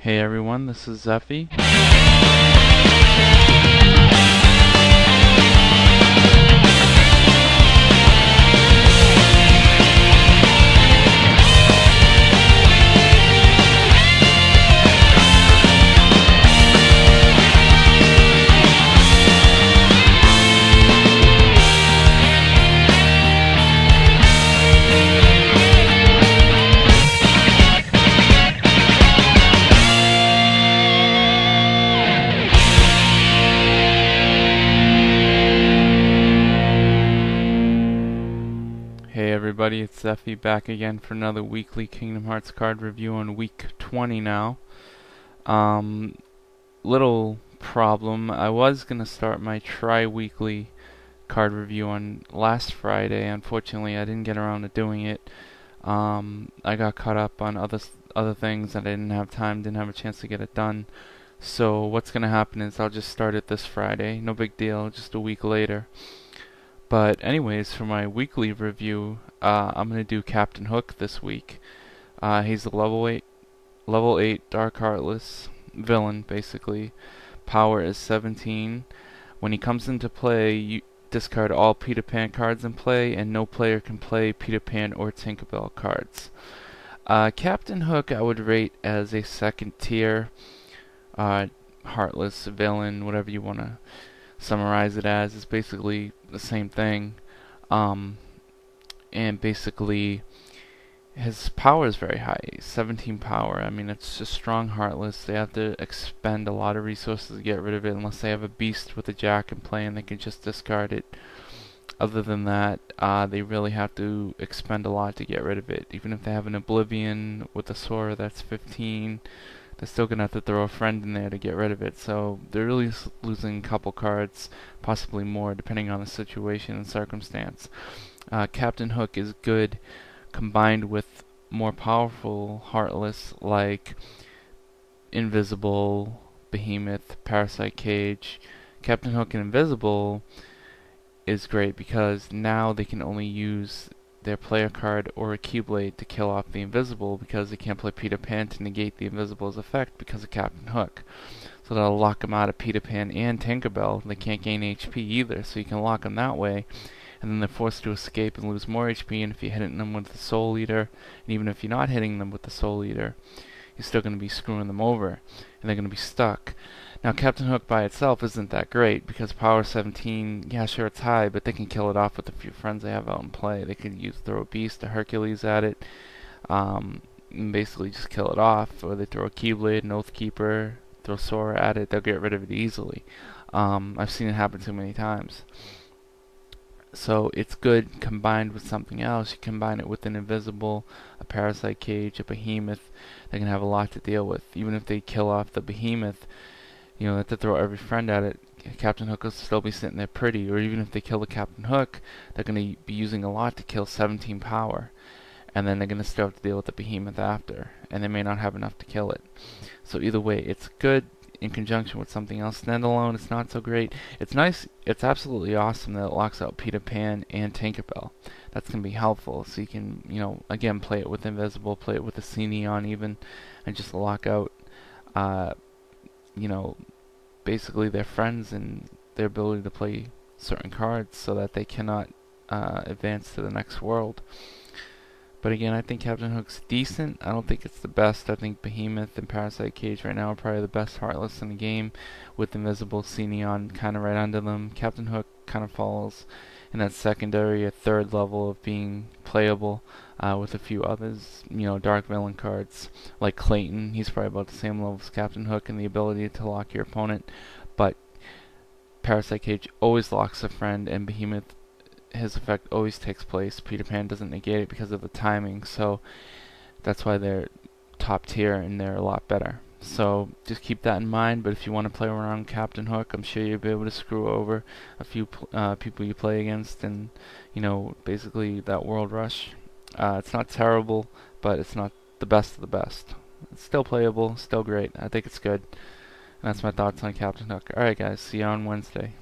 Hey everyone, this is Zeffy. Hey everybody, it's Zeffy back again for another weekly Kingdom Hearts card review on week 20 now. Little problem, I was going to start my tri-weekly card review on last Friday. Unfortunately, I didn't get around to doing it. I got caught up on other things and I didn't have time, didn't have a chance to get it done. So what's going to happen is I'll just start it this Friday. No big deal, just a week later. But anyways, for my weekly review, I'm gonna do Captain Hook this week. He's a level 8 Dark Heartless villain, basically. Power is 17. When he comes into play, you discard all Peter Pan cards in play, and no player can play Peter Pan or Tinkerbell cards. Captain Hook I would rate as a second tier Heartless villain, whatever you want to summarize it as. It's basically the same thing. And basically his power is very high, 17 power. I mean, it's just strong Heartless. They have to expend a lot of resources to get rid of it unless they have a beast with a jack in play and they can just discard it. Other than that, they really have to expend a lot to get rid of it. Even if they have an Oblivion with a Sora that's 15, they're still going to have to throw a friend in there to get rid of it. So they're really losing a couple cards, possibly more, depending on the situation and circumstance. Captain Hook is good combined with more powerful Heartless like Invisible, Behemoth, Parasite Cage. Captain Hook and Invisible is great because now they can only use their player card or a Keyblade to kill off the Invisible because they can't play Peter Pan to negate the Invisible's effect because of Captain Hook. So that'll lock them out of Peter Pan and Tinkerbell. They can't gain HP either, so you can lock them that way. And then they're forced to escape and lose more HP, and if you're hitting them with the Soul Eater, and even if you're not hitting them with the Soul Eater, you're still going to be screwing them over, and they're going to be stuck. Now, Captain Hook by itself isn't that great, because power 17, yeah, sure, it's high, but they can kill it off with a few friends they have out in play. They could throw a Beast, a Hercules at it, and basically just kill it off, or they throw a Keyblade, an Oathkeeper, throw Sora at it, they'll get rid of it easily. I've seen it happen too many times. So it's good combined with something else. You combine it with an Invisible, a Parasite Cage, a Behemoth. They can have a lot to deal with. Even if they kill off the Behemoth, you know, they have to throw every friend at it. Captain Hook will still be sitting there pretty. Or even if they kill the Captain Hook, they're going to be using a lot to kill 17 power. And then they're going to still have to deal with the Behemoth after. And they may not have enough to kill it. So either way, it's good in conjunction with something else. Standalone, it's not so great. It's nice, it's absolutely awesome that it locks out Peter Pan and Tinkerbell. That's going to be helpful, so you can, you know, again, play it with Invisible, play it with the Xeneon even, and just lock out, you know, basically their friends and their ability to play certain cards so that they cannot advance to the next world. But again, I think Captain Hook's decent. I don't think it's the best. I think Behemoth and Parasite Cage right now are probably the best Heartless in the game, with Invisible, Xeneon kind of right under them. Captain Hook kind of falls in that secondary or third level of being playable with a few others. You know, dark villain cards like Clayton. He's probably about the same level as Captain Hook in the ability to lock your opponent. But Parasite Cage always locks a friend, and Behemoth, his effect always takes place. Peter Pan doesn't negate it because of the timing, so that's why they're top tier and they're a lot better. So just keep that in mind. But if you want to play around Captain Hook, I'm sure you'll be able to screw over a few people you play against, and you know, basically that World Rush. It's not terrible, but it's not the best of the best. It's still playable, still great. I think it's good. And that's my thoughts on Captain Hook. Alright guys, see you on Wednesday.